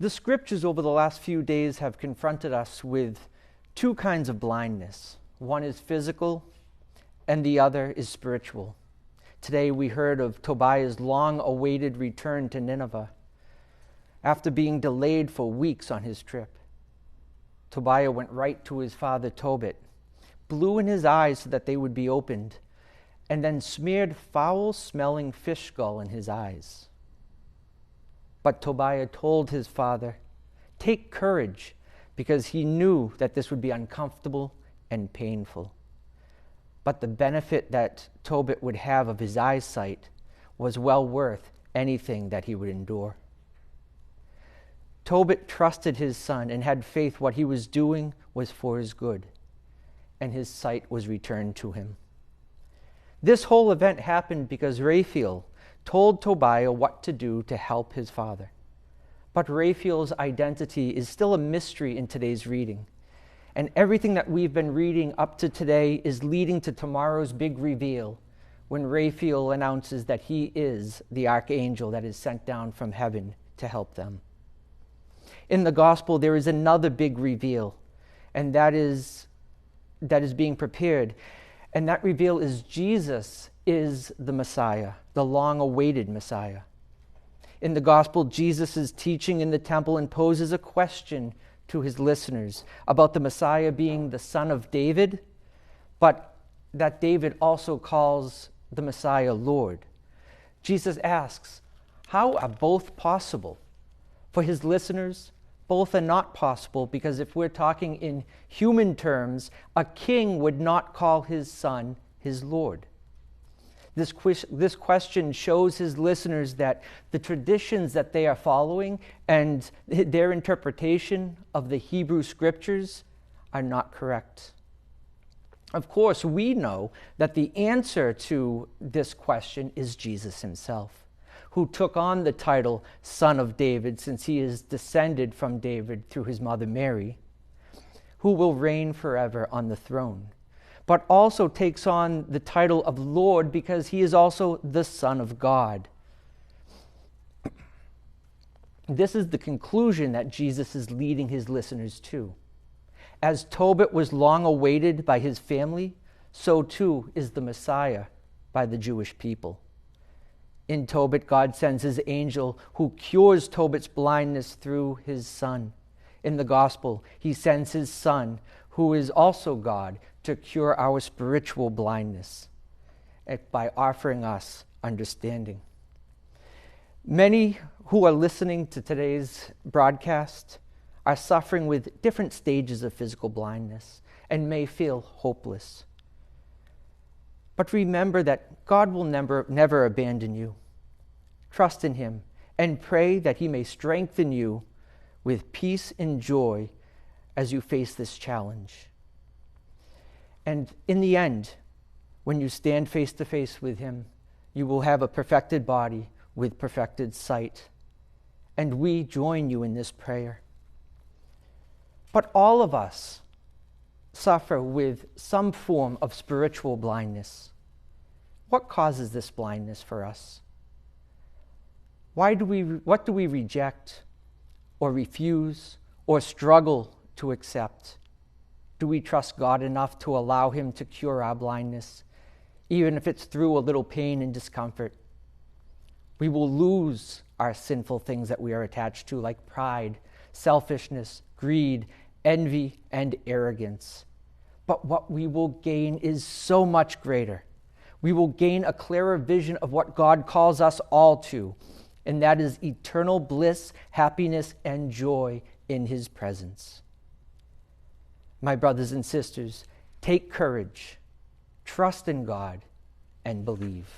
The scriptures over the last few days have confronted us with two kinds of blindness. One is physical, and the other is spiritual. Today we heard of Tobiah's long-awaited return to Nineveh after being delayed for weeks on his trip. Tobiah went right to his father Tobit, blew in his eyes so that they would be opened, and then smeared foul-smelling fish gall in his eyes. But Tobiah told his father, "Take courage," because he knew that this would be uncomfortable and painful. But the benefit that Tobit would have of his eyesight was well worth anything that he would endure. Tobit trusted his son and had faith what he was doing was for his good, and his sight was returned to him. This whole event happened because Raphael told Tobiah what to do to help his father. But Raphael's identity is still a mystery in today's reading. And everything that we've been reading up to today is leading to tomorrow's big reveal when Raphael announces that he is the archangel that is sent down from heaven to help them. In the gospel, there is another big reveal, and that is being prepared. And that reveal is Jesus is the Messiah, the long-awaited Messiah. In the gospel, Jesus is teaching in the temple and poses a question to his listeners about the Messiah being the son of David, but that David also calls the Messiah Lord. Jesus asks, how are both possible? For his listeners, both are not possible, because if we're talking in human terms, a king would not call his son his Lord. This question shows his listeners that the traditions that they are following and their interpretation of the Hebrew scriptures are not correct. Of course, we know that the answer to this question is Jesus himself, who took on the title Son of David, since he is descended from David through his mother Mary, who will reign forever on the throne, but also takes on the title of Lord because he is also the Son of God. This is the conclusion that Jesus is leading his listeners to. As Tobit was long awaited by his family, so too is the Messiah by the Jewish people. In Tobit, God sends his angel who cures Tobit's blindness through his son. In the gospel, he sends his son, who is also God, to cure our spiritual blindness by offering us understanding. Many who are listening to today's broadcast are suffering with different stages of physical blindness and may feel hopeless. But remember that God will never abandon you. Trust in him and pray that he may strengthen you with peace and joy as you face this challenge. And in the end, when you stand face to face with him, you will have a perfected body with perfected sight. And we join you in this prayer. But all of us suffer with some form of spiritual blindness. What causes this blindness for us? What do we reject or refuse or struggle to accept? Do we trust God enough to allow him to cure our blindness, even if it's through a little pain and discomfort? We will lose our sinful things that we are attached to, like pride, selfishness, greed, envy, and arrogance. But what we will gain is so much greater. We will gain a clearer vision of what God calls us all to, and that is eternal bliss, happiness, and joy in his presence. My brothers and sisters, take courage, trust in God, and believe.